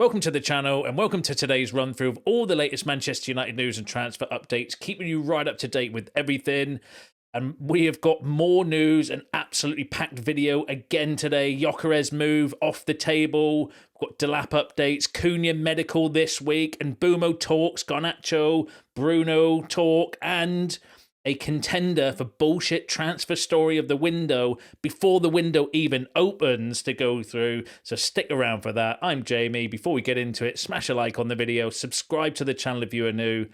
Welcome to the channel and welcome to today's run through of all the latest Manchester United news and transfer updates, keeping you right up to date with everything. And we have got more news, an absolutely packed video again today. Gyökeres move off the table. We've got Delap updates, Cunha medical this week, and Mbeumo talks, Garnacho, Bruno talk, and a contender for bullshit transfer story of the window before the window even opens to go through. So stick around for that. I'm Jamie. Before we get into it, smash a like on the video, subscribe to the channel if you are new,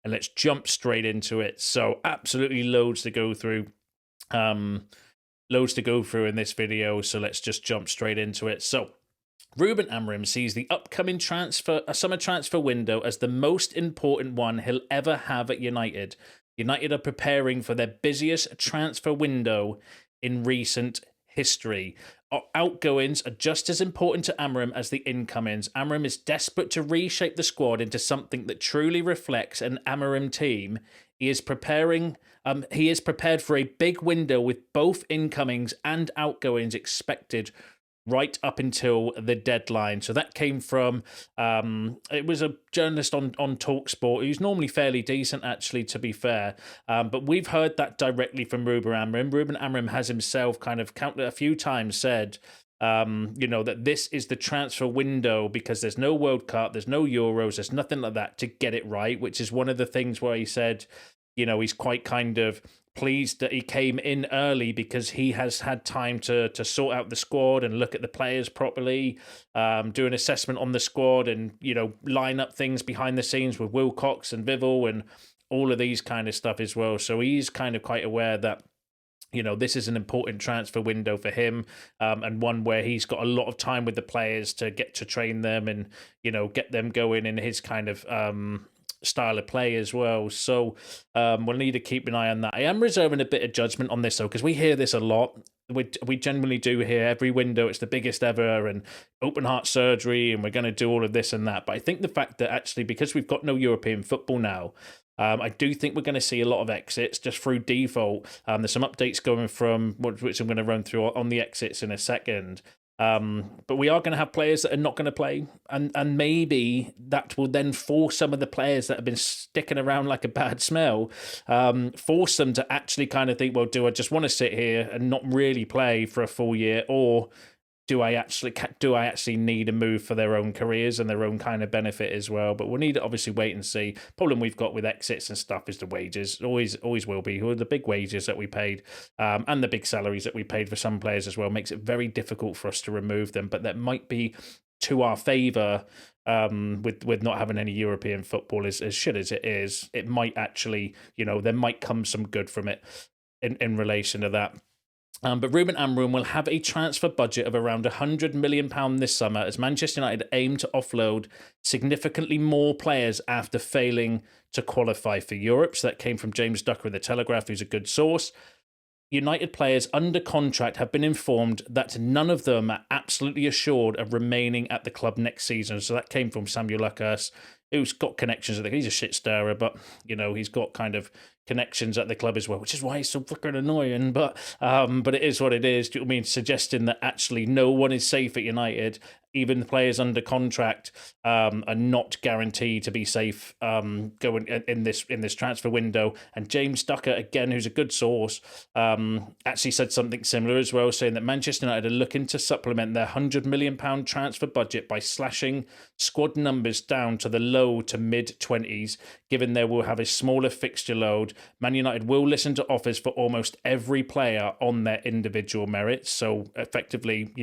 and let's jump straight into it. So absolutely loads to go through. Loads to go through in this video. So let's just jump straight into it. So Ruben Amorim sees the upcoming summer transfer window as the most important one he'll ever have at United. United are preparing for their busiest transfer window in recent history. Outgoings are just as important to Amorim as the incomings. Amorim is desperate to reshape the squad into something that truly reflects an Amorim team. He is prepared for a big window with both incomings and outgoings expected right up until the deadline. So that came from, it was a journalist on TalkSport who's normally fairly decent, actually, to be fair. But we've heard that directly from Ruben Amorim. Ruben Amorim has himself kind of counted a few times, said, that this is the transfer window because there's no World Cup, there's no Euros, there's nothing like that to get it right, which is one of the things where he said, he's quite kind of pleased that he came in early because he has had time to sort out the squad and look at the players properly, do an assessment on the squad and, line up things behind the scenes with Wilcox and Vival and all of these kind of stuff as well. So he's kind of quite aware that, this is an important transfer window for him, and one where he's got a lot of time with the players to get to train them and, get them going in his kind of style of play as well. So we'll need to keep an eye on that. I am reserving a bit of judgment on this though, because we hear this a lot. We generally do hear every window it's the biggest ever and open heart surgery and we're going to do all of this and that. But I think the fact that actually, because we've got no European football now, I do think we're going to see a lot of exits just through default. There's some updates going from, which I'm going to run through on the exits in a second. But we are going to have players that are not going to play, and maybe that will then force some of the players that have been sticking around like a bad smell, force them to actually kind of think, well, do I just want to sit here and not really play for a full year, or do I actually need a move for their own careers and their own kind of benefit as well? But we'll need to obviously wait and see. Problem we've got with exits and stuff is the wages. Always will be. Who are the big wages that we paid, and the big salaries that we paid for some players as well, makes it very difficult for us to remove them. But that might be to our favour with not having any European football. As shit as it is, it might actually, there might come some good from it in relation to that. But Ruben Amorim will have a transfer budget of around £100 million this summer as Manchester United aim to offload significantly more players after failing to qualify for Europe. So that came from James Ducker of The Telegraph, who's a good source. United players under contract have been informed that none of them are absolutely assured of remaining at the club next season. So that came from Samuel Lucas, who's got connections. I think he's a shit stirrer, but he's got kind of connections at the club as well, which is why he's so fucking annoying. But it is what it is. Do you know what I mean? Suggesting that actually no one is safe at United, even the players under contract are not guaranteed to be safe going in this transfer window. And James Ducker, again, who's a good source, actually said something similar as well, saying that Manchester United are looking to supplement their £100 million transfer budget by slashing squad numbers down to the low to mid-20s, given they will have a smaller fixture load. Man United will listen to offers for almost every player on their individual merits. So effectively,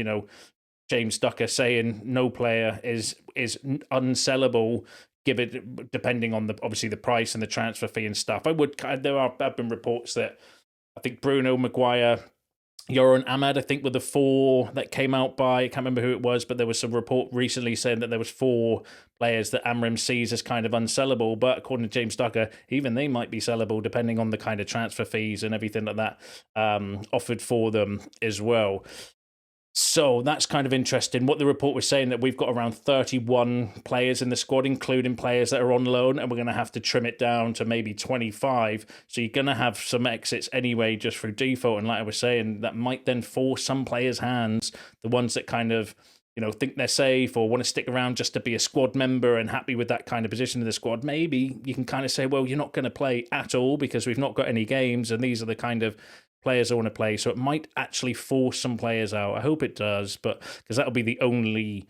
James Ducker saying no player is unsellable, depending on obviously the price and the transfer fee and stuff. There have been reports that I think Bruno, Maguire, Yoran Ahmad, I think, were the four that came out by, I can't remember who it was, but there was some report recently saying that there was 4 players that Amorim sees as kind of unsellable. But according to James Ducker, even they might be sellable depending on the kind of transfer fees and everything like that offered for them as well. So that's kind of interesting. What the report was saying, that we've got around 31 players in the squad, including players that are on loan, and we're going to have to trim it down to maybe 25. So you're going to have some exits anyway, just through default. And like I was saying, that might then force some players' hands, the ones that kind of think they're safe or want to stick around just to be a squad member and happy with that kind of position in the squad, maybe you can kind of say, well, you're not going to play at all because we've not got any games and these are the kind of players I want to play. So it might actually force some players out. I hope it does, but because that'll be the only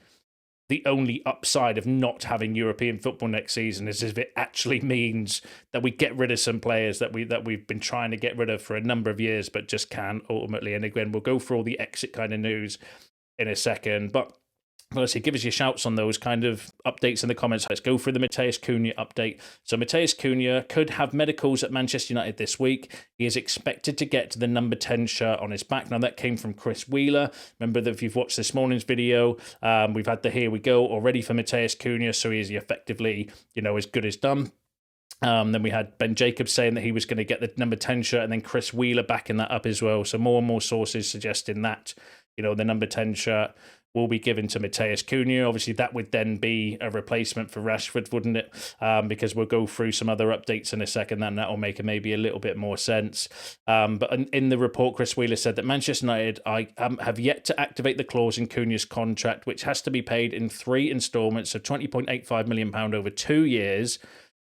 upside of not having European football next season is if it actually means that we get rid of some players that we've been trying to get rid of for a number of years, but just can't ultimately. And again, we'll go through all the exit kind of news in a second, but let's see, give us your shouts on those kind of updates in the comments. Let's go through the Matheus Cunha update. So Matheus Cunha could have medicals at Manchester United this week. He is expected to get the number 10 shirt on his back. Now, that came from Chris Wheeler. Remember that if you've watched this morning's video, we've had the here we go already for Matheus Cunha, so he's effectively, as good as done. Then we had Ben Jacobs saying that he was going to get the number 10 shirt, and then Chris Wheeler backing that up as well. So more and more sources suggesting that, the number 10 shirt will be given to Matheus Cunha. Obviously, that would then be a replacement for Rashford, wouldn't it? Because we'll go through some other updates in a second, and that will make maybe a little bit more sense. But in the report, Chris Wheeler said that Manchester United have yet to activate the clause in Cunha's contract, which has to be paid in 3 instalments of £20.85 million over 2 years.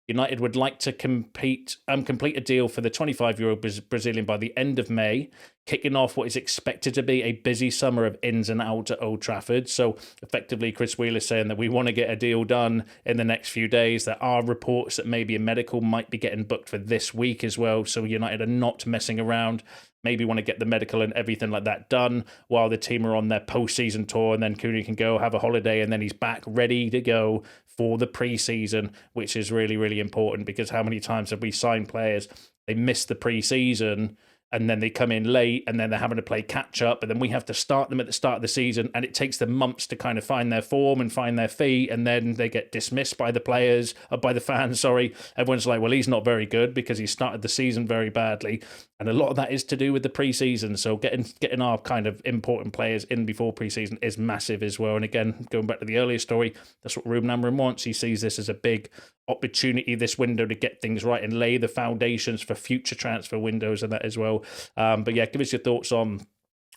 United would like to complete a deal for the 25-year-old Brazilian by the end of May, kicking off what is expected to be a busy summer of ins and outs at Old Trafford. So effectively, Chris Wheeler saying that we want to get a deal done in the next few days. There are reports that maybe a medical might be getting booked for this week as well. So United are not messing around. Maybe want to get the medical and everything like that done while the team are on their post-season tour, and then Cunha can go have a holiday, and then he's back ready to go for the pre-season, which is really, really important, because how many times have we signed players, they miss the pre-season, and then they come in late, and then they're having to play catch-up, and then we have to start them at the start of the season, and it takes them months to kind of find their form and find their feet, and then they get dismissed by the players, by the fans, sorry. Everyone's like, well, he's not very good because he started the season very badly, and a lot of that is to do with the pre-season, so getting our kind of important players in before pre-season is massive as well. And again, going back to the earlier story, that's what Ruben Amorim wants. He sees this as a big opportunity this window to get things right and lay the foundations for future transfer windows and that as well. But yeah, give us your thoughts on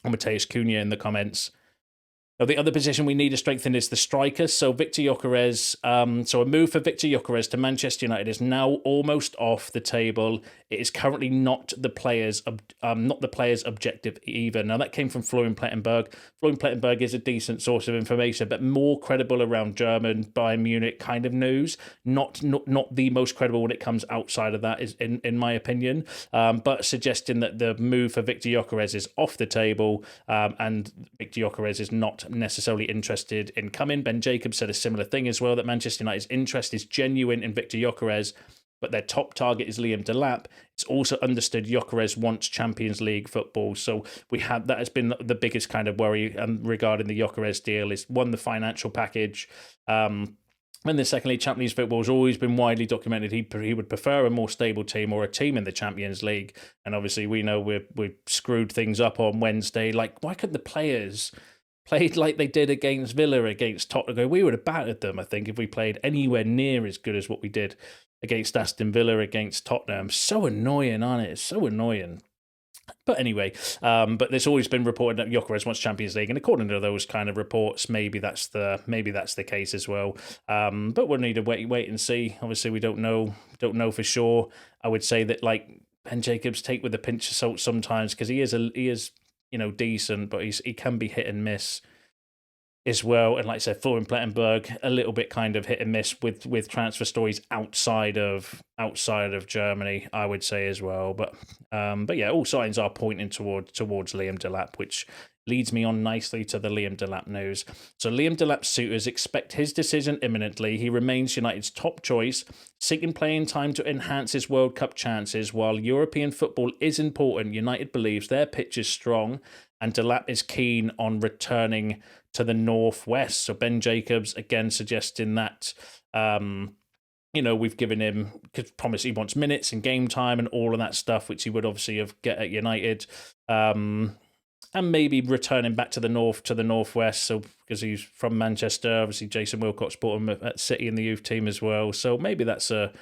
Matheus Cunha in the comments. Now, the other position we need to strengthen is the strikers. So Victor Gyökeres, so a move for Victor Gyökeres to Manchester United is now almost off the table. It is currently not the player's objective either. Now, that came from Florian Plettenberg. Florian Plettenberg is a decent source of information, but more credible around German Bayern Munich kind of news. Not the most credible when it comes outside of that, is in my opinion. But suggesting that the move for Victor Gyökeres is off the table, and Victor Gyökeres is not necessarily interested in coming. Ben Jacobs said a similar thing as well, that Manchester United's interest is genuine in Victor Gyökeres, but their top target is Liam Delap. It's also understood Gyökeres wants Champions League football. So that has been the biggest kind of worry regarding the Gyökeres deal, is one, the financial package. And then secondly, Champions League football has always been widely documented. He would prefer a more stable team or a team in the Champions League. And obviously we know we screwed things up on Wednesday. Like, why couldn't the players played like they did against Villa, against Tottenham? We would have battered them, I think, if we played anywhere near as good as what we did against Aston Villa, against Tottenham. So annoying, aren't it? It's so annoying. But anyway, but there's always been reported that Gyökeres wants Champions League, and according to those kind of reports, maybe that's the case as well. But we'll need to wait and see. Obviously, we don't know for sure. I would say that, like, Ben Jacobs, take with a pinch of salt sometimes, because he is decent, but he can be hit and miss as well. And like I said, Florian Plettenberg, a little bit kind of hit and miss with transfer stories outside of Germany, I would say as well. But yeah, all signs are pointing towards Liam Delap, which leads me on nicely to the Liam Delap news. So Liam Delap's suitors expect his decision imminently. He remains United's top choice, seeking playing time to enhance his World Cup chances. While European football is important, United believes their pitch is strong, and Delap is keen on returning to the Northwest. So Ben Jacobs, again, suggesting that, we've given him, promise he wants minutes and game time and all of that stuff, which he would obviously get at United. And maybe returning back to the Northwest, so because he's from Manchester. Obviously, Jason Wilcox bought him at City in the youth team as well. So maybe that's a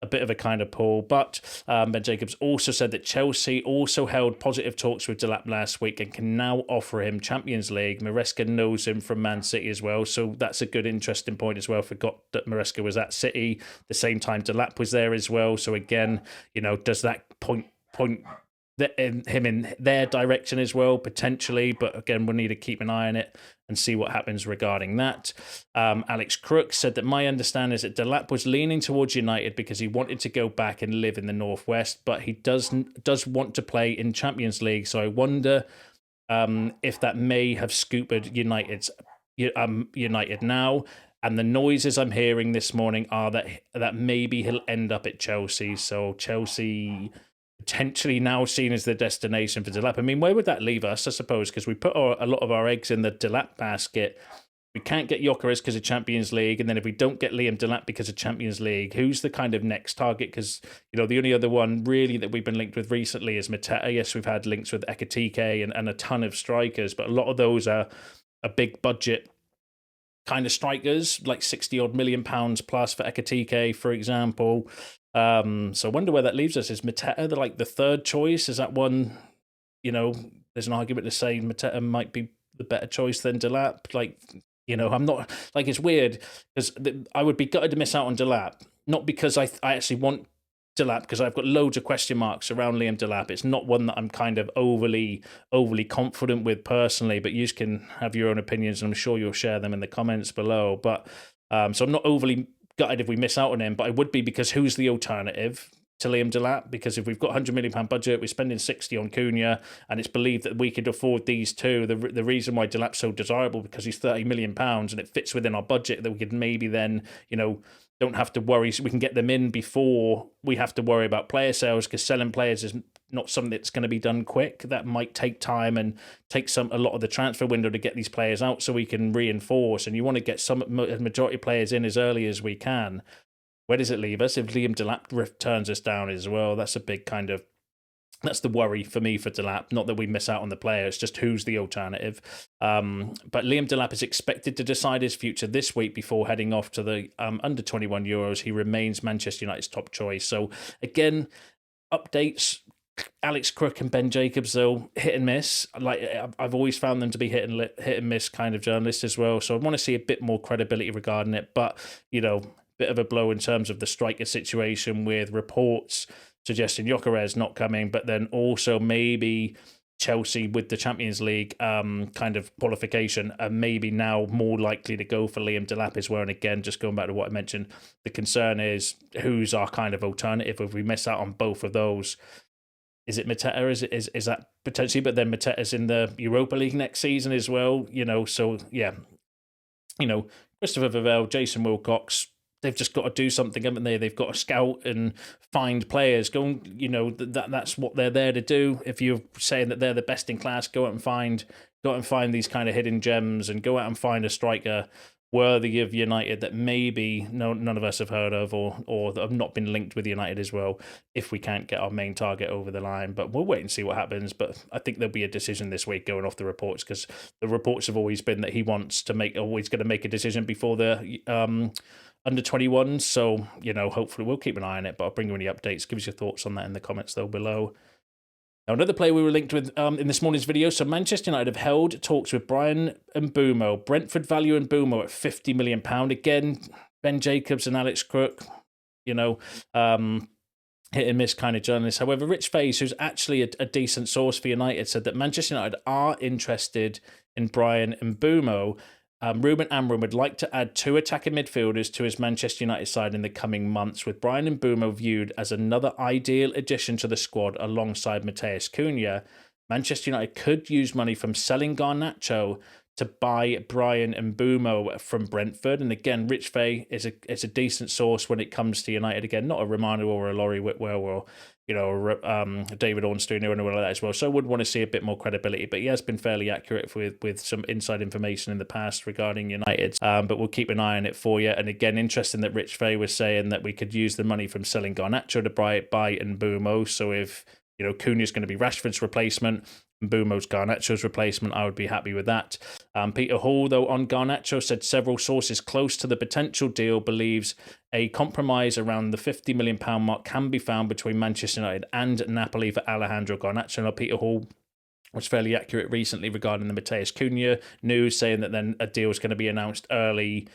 a bit of a kind of pull. But Ben Jacobs also said that Chelsea also held positive talks with Delap last week and can now offer him Champions League. Maresca knows him from Man City as well, so that's a good, interesting point as well. Forgot that Maresca was at City the same time Delap was there as well. So again, does that point him in their direction as well, potentially? But again, we'll need to keep an eye on it and see what happens regarding that. Alex Crook said that my understanding is that Delap was leaning towards United because he wanted to go back and live in the Northwest, but he does want to play in Champions League. So I wonder if that may have scooped United now. And the noises I'm hearing this morning are that maybe he'll end up at Chelsea. So Chelsea potentially now seen as the destination for Delap. I mean, where would that leave us, I suppose? Because we put a lot of our eggs in the Delap basket. We can't get Gyökeres because of Champions League. And then if we don't get Liam Delap because of Champions League, who's the kind of next target? Because, the only other one really that we've been linked with recently is Mateta. Yes, we've had links with Ekitike and a ton of strikers, but a lot of those are a big budget kind of strikers, like 60 odd million pounds plus for Ekitike, for example. So I wonder where that leaves us. Is Mateta the third choice? Is that one, there's an argument to say Mateta might be the better choice than Delap? I'm not, it's weird because I would be gutted to miss out on Delap, not because I actually want Delap, because I've got loads of question marks around Liam Delap. It's not one that I'm kind of overly confident with personally, but you can have your own opinions, and I'm sure you'll share them in the comments below. But so I'm not overly gutted if we miss out on him, but I would be, because who's the alternative to Liam Delap? Because if we've got £100 million budget, we're spending 60 on Cunha, and it's believed that we could afford these two. The reason why Delap's so desirable, because he's £30 million and it fits within our budget, that we could maybe then, don't have to worry. So we can get them in before we have to worry about player sales, because selling players is not something that's going to be done quick. That might take time and take a lot of the transfer window to get these players out so we can reinforce. And you want to get some majority of players in as early as we can. Where does it leave us if Liam Delap turns us down as well? That's a big that's the worry for me for Delap. Not that we miss out on the player, it's just who's the alternative. But Liam Delap is expected to decide his future this week before heading off to the under 21 Euros. He remains Manchester United's top choice. So again, updates. Alex Crook and Ben Jacobs, though, hit and miss. I've always found them to be hit and miss kind of journalists as well. So I want to see a bit more credibility regarding it. But, bit of a blow in terms of the striker situation, with reports suggesting Gyökeres not coming, but then also maybe Chelsea with the Champions League kind of qualification are maybe now more likely to go for Liam Delap as well. And again, just going back to what I mentioned, the concern is who's our kind of alternative if we miss out on both of those. Is it Mateta? Is that potentially? But then Mateta's in the Europa League next season as well, So yeah, Christopher Vivell, Jason Wilcox, they've just got to do something, haven't they? They've got to scout and find players. That's what they're there to do. If you're saying that they're the best in class, go out and find these kind of hidden gems, and go out and find a striker worthy of United that maybe none of us have heard of, or that have not been linked with United as well, if we can't get our main target over the line. But we'll wait and see what happens. But I think there'll be a decision this week going off the reports, because the reports have always been that he wants to always going to make a decision before the under 21s. So, hopefully we'll keep an eye on it, but I'll bring you any updates. Give us your thoughts on that in the comments though below. Now, another player we were linked with in this morning's video. So Manchester United have held talks with Bryan Mbeumo. Brentford value Mbeumo at £50 million. Again, Ben Jacobs and Alex Crook, hit and miss kind of journalists. However, Rich Face, who's actually a decent source for United, said that Manchester United are interested in Bryan Mbeumo. Ruben Amorim would like to add 2 attacking midfielders to his Manchester United side in the coming months, with Bryan Mbeumo viewed as another ideal addition to the squad alongside Matheus Cunha. Manchester United could use money from selling Garnacho to buy Bryan Mbeumo from Brentford. And again, Rich Fay is a decent source when it comes to United. Again, not a Romano or a Laurie Whitwell or David Ornstein or anyone like that as well. So I would want to see a bit more credibility, but he has been fairly accurate with some inside information in the past regarding United. But we'll keep an eye on it for you. And again, interesting that Rich Fay was saying that we could use the money from selling Garnacho to buy Mbeumo. So if Cunha's going to be Rashford's replacement, Mbeumo's Garnacho's replacement, I would be happy with that. Peter Hall, though, on Garnacho said several sources close to the potential deal believes a compromise around the £50 million mark can be found between Manchester United and Napoli for Alejandro Garnacho. Now, Peter Hall was fairly accurate recently regarding the Matheus Cunha news, saying that then a deal is going to be announced early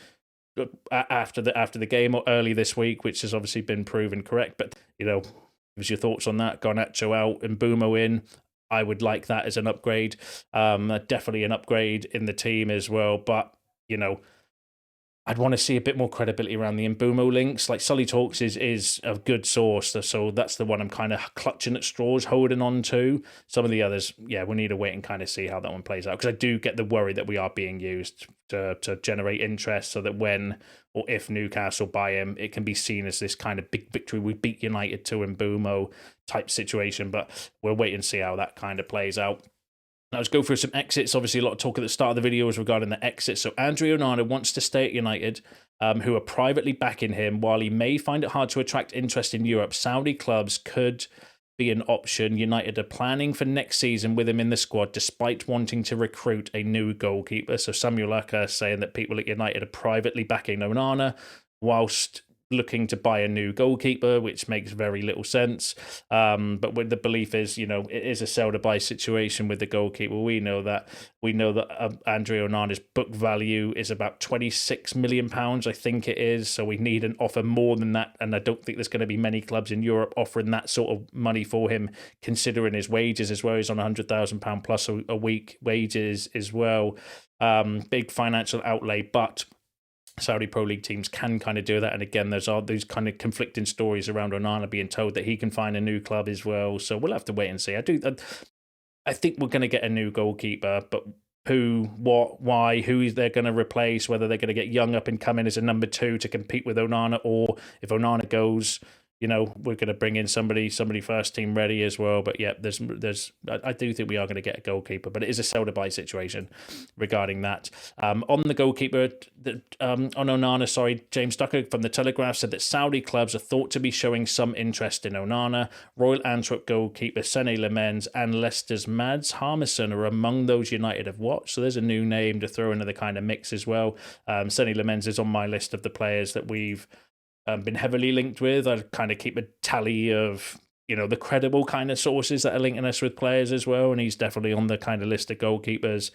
after the game or early this week, which has obviously been proven correct. But, what's your thoughts on that? Garnacho out and Mbeumo in. I would like that as an upgrade. Definitely an upgrade in the team as well. But, I'd want to see a bit more credibility around the Mbeumo links. Like Sully Talks is a good source, so that's the one I'm kind of clutching at straws, holding on to. Some of the others, we need to wait and kind of see how that one plays out, because I do get the worry that we are being used to generate interest, so that when or if Newcastle buy him, it can be seen as this kind of big victory. We beat United to Mbeumo type situation, but we'll wait and see how that kind of plays out. Now let's go through some exits. Obviously, a lot of talk at the start of the video was regarding the exits. So Andre Onana wants to stay at United, who are privately backing him. While he may find it hard to attract interest in Europe, Saudi clubs could be an option. United are planning for next season with him in the squad, despite wanting to recruit a new goalkeeper. So Samuel Aka saying that people at United are privately backing Onana, whilst looking to buy a new goalkeeper, which makes very little sense. But with the belief is, it is a sell to buy situation with the goalkeeper. We know that Andre Onana's book value is about £26 million, I think it is. So we need an offer more than that. And I don't think there's going to be many clubs in Europe offering that sort of money for him, considering his wages as well. He's on £100,000 plus a week wages as well. Big financial outlay, but Saudi Pro League teams can kind of do that. And again, there's all these kind of conflicting stories around Onana being told that he can find a new club as well. So we'll have to wait and see. I think we're going to get a new goalkeeper, but who, what, why, who they're going to replace, whether they're going to get Young up and come in as a number 2 to compete with Onana, or if Onana goes, we're going to bring in somebody first team ready as well. But yeah, I do think we are going to get a goalkeeper, but it is a sell to buy situation regarding that. On the goalkeeper, on Onana, James Ducker from the Telegraph said that Saudi clubs are thought to be showing some interest in Onana. Royal Antwerp goalkeeper Sene Lemens and Leicester's Mads Harmison are among those United have watched. So there's a new name to throw into the kind of mix as well. Sene Lemens is on my list of the players that we've been heavily linked with. I kind of keep a tally of, the credible kind of sources that are linking us with players as well. And he's definitely on the kind of list of goalkeepers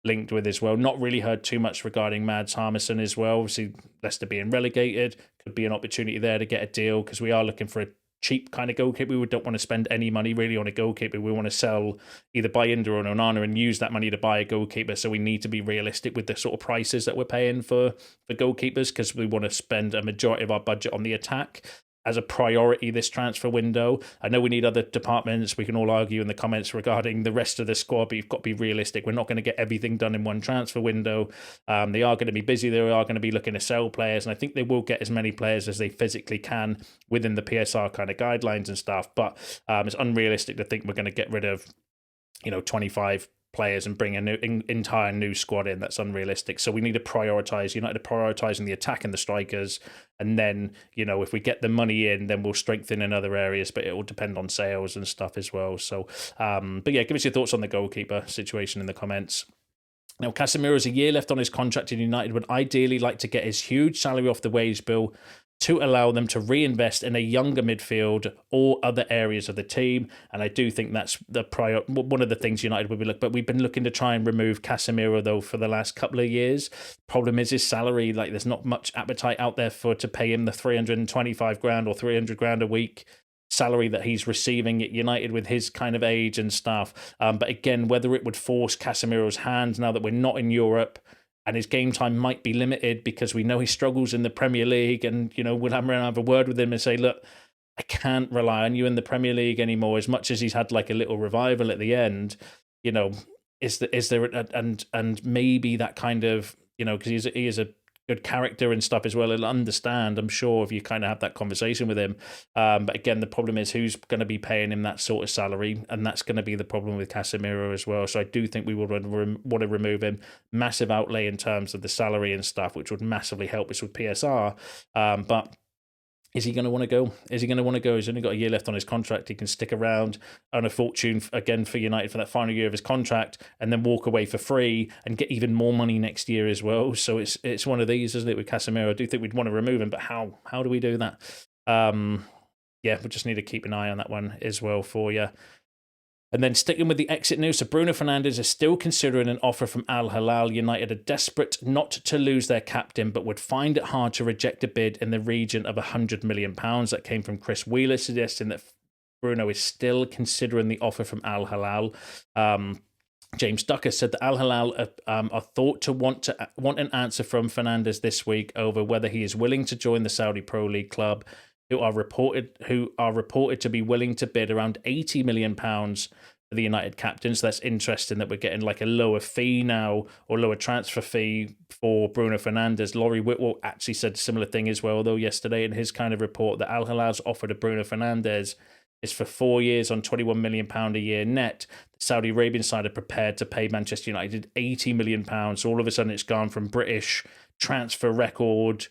linked with as well. Not really heard too much regarding Mads Harmison as well. Obviously, Leicester being relegated could be an opportunity there to get a deal, because we are looking for a cheap kind of goalkeeper. We don't want to spend any money really on a goalkeeper. We want to sell, either buy Inder or Onana and use that money to buy a goalkeeper. So we need to be realistic with the sort of prices that we're paying for goalkeepers, because we want to spend a majority of our budget on the attack as a priority this transfer window. I know we need other departments. We can all argue in the comments regarding the rest of the squad, but you've got to be realistic. We're not going to get everything done in one transfer window. They are going to be busy. They are going to be looking to sell players, and I think they will get as many players as they physically can within the PSR kind of guidelines and stuff. But it's unrealistic to think we're going to get rid of 25 players and bring an entire new squad in. That's unrealistic. So we need to prioritise. United prioritizing the attack and the strikers, and then if we get the money in, then we'll strengthen in other areas. But it will depend on sales and stuff as well. So, but yeah, give us your thoughts on the goalkeeper situation in the comments. Now, Casemiro has a year left on his contract in United, would ideally like to get his huge salary off the wage bill to allow them to reinvest in a younger midfield or other areas of the team. And I do think that's one of the things United will be looking. But we've been looking to try and remove Casemiro, though, for the last couple of years. Problem is his salary. Like, there's not much appetite out there to pay him the 325 grand or 300 grand a week salary that he's receiving at United with his kind of age and stuff. But again, whether it would force Casemiro's hand now that we're not in Europe, and his game time might be limited, because we know he struggles in the Premier League, and we'll have a word with him and say, look, I can't rely on you in the Premier League anymore. As much as he's had like a little revival at the end, is there and maybe that kind of, because he is a good character and stuff as well. He'll understand, I'm sure, if you kind of have that conversation with him. But again, the problem is who's going to be paying him that sort of salary, and that's going to be the problem with Casemiro as well. So I do think we would want to remove him. Massive outlay in terms of the salary and stuff, which would massively help us with PSR. But Is he going to want to go? Is he going to want to go? He's only got a year left on his contract. He can stick around, earn a fortune again for United for that final year of his contract, and then walk away for free and get even more money next year as well. So it's one of these, isn't it, with Casemiro? I do think we'd want to remove him, but how do we do that? Yeah, we just need to keep an eye on that one as well for you. And then sticking with the exit news, so Bruno Fernandes is still considering an offer from Al Hilal. United are desperate not to lose their captain, but would find it hard to reject a bid in the region of £100 million. That came from Chris Wheeler, suggesting that Bruno is still considering the offer from Al Hilal. James Ducker said that Al Hilal are thought to want an answer from Fernandes this week over whether he is willing to join the Saudi Pro League club, who are reported to be willing to bid around £80 million for the United captain. So that's interesting that we're getting like a lower fee now, or lower transfer fee for Bruno Fernandes. Laurie Whitwell actually said a similar thing as well, though, yesterday in his kind of report, that Al Hilal's offer to Bruno Fernandes is for 4 years on £21 million a year net. The Saudi Arabian side are prepared to pay Manchester United £80 million. So all of a sudden it's gone from British transfer record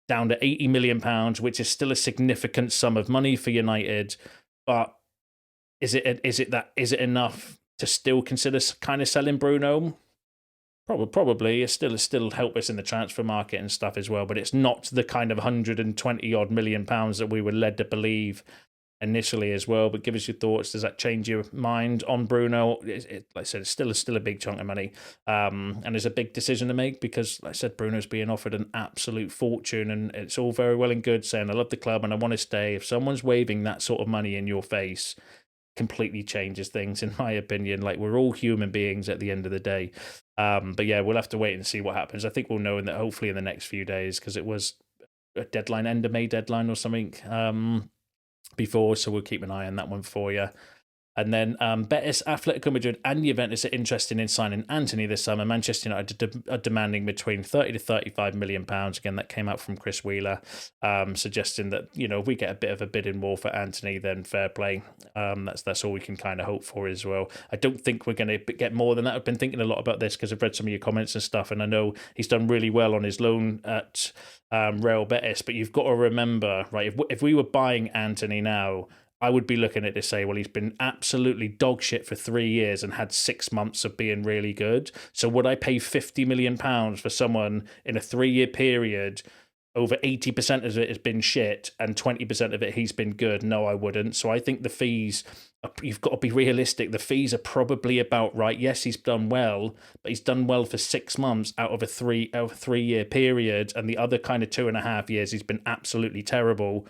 down to £80 million, which is still a significant sum of money for United. But is it enough to still consider kind of selling Bruno? Probably. It'll still help us in the transfer market and stuff as well, but it's not the kind of 120 odd million pounds that we were led to believe initially as well. But give us your thoughts. Does that change your mind on Bruno? Like I said, it's still a big chunk of money, and it's a big decision to make because, like I said, Bruno's being offered an absolute fortune, and it's all very well and good saying I love the club and I want to stay. If someone's waving that sort of money in your face, completely changes things, in my opinion. Like, we're all human beings at the end of the day. But yeah, we'll have to wait and see what happens. I think we'll know hopefully in the next few days, because it was a deadline, end of May deadline or something. Before, so we'll keep an eye on that one for you. And then Betis, Atletico Madrid and Juventus are interested in signing Antony this summer. Manchester United are demanding between 30 to 35 million pounds. Again, that came out from Chris Wheeler, suggesting that, if we get a bit of a bidding war for Antony, then fair play. That's all we can kind of hope for as well. I don't think we're going to get more than that. I've been thinking a lot about this because I've read some of your comments and stuff, and I know he's done really well on his loan at Real Betis. But you've got to remember, right, if we were buying Antony now, I would be looking at it to say, well, he's been absolutely dog shit for 3 years and had 6 months of being really good. So would I pay £50 million for someone in a 3-year period? Over 80% of it has been shit and 20% of it he's been good? No, I wouldn't. So I think the fees, you've got to be realistic. The fees are probably about right. Yes, he's done well, but he's done well for 6 months out of a 3-year period. And the other kind of 2.5 years, he's been absolutely terrible.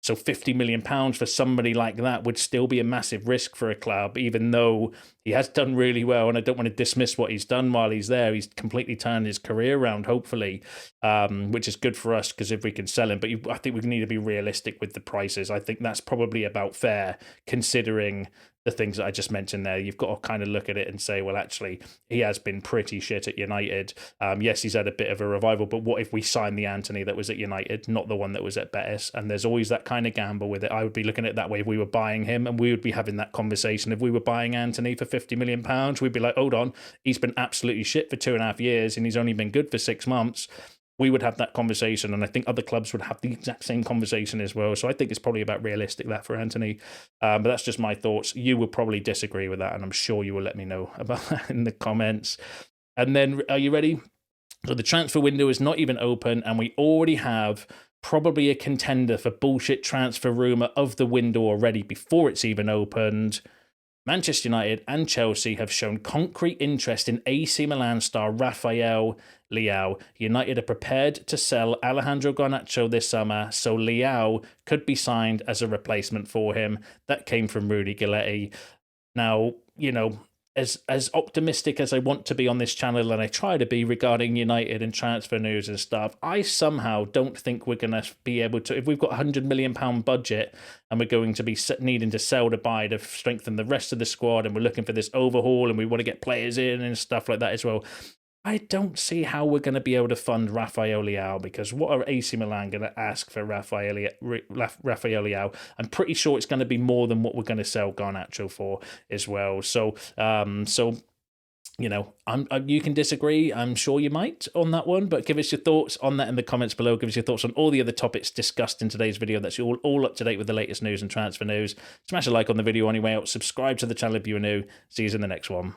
So £50 million for somebody like that would still be a massive risk for a club, even though he has done really well. And I don't want to dismiss what he's done while he's there. He's completely turned his career around, hopefully, which is good for us because if we can sell him. But I think we need to be realistic with the prices. I think that's probably about fair, considering the things that I just mentioned there. You've got to kind of look at it and say, well, actually, he has been pretty shit at United. Yes, he's had a bit of a revival, but what if we signed the Antony that was at United, not the one that was at Betis? And there's always that kind of gamble with it. I would be looking at it that way if we were buying him, and we would be having that conversation. If we were buying Antony for £50 million, we'd be like, hold on, he's been absolutely shit for 2.5 years and he's only been good for 6 months. We would have that conversation, and I think other clubs would have the exact same conversation as well. So I think it's probably about realistic that for Antony. But that's just my thoughts. You will probably disagree with that, and I'm sure you will let me know about that in the comments. And then, are you ready? So the transfer window is not even open, and we already have probably a contender for bullshit transfer rumour of the window already before it's even opened. Manchester United and Chelsea have shown concrete interest in AC Milan star Rafael Leao. United are prepared to sell Alejandro Garnacho this summer, so Leao could be signed as a replacement for him. That came from Rudy Galetti. Now, as optimistic as I want to be on this channel, and I try to be regarding United and transfer news and stuff, I somehow don't think we're going to be able to, if we've got a £100 million budget and we're going to be needing to sell to buy to strengthen the rest of the squad, and we're looking for this overhaul and we want to get players in and stuff like that as well, I don't see how we're going to be able to fund Rafael Leao, because what are AC Milan going to ask for Rafael Leao? I'm pretty sure it's going to be more than what we're going to sell Garnacho for as well. So you know, you can disagree. I'm sure you might on that one, but give us your thoughts on that in the comments below. Give us your thoughts on all the other topics discussed in today's video. That's all up to date with the latest news and transfer news. Smash a like on the video anyway. Subscribe to the channel if you're new. See you in the next one.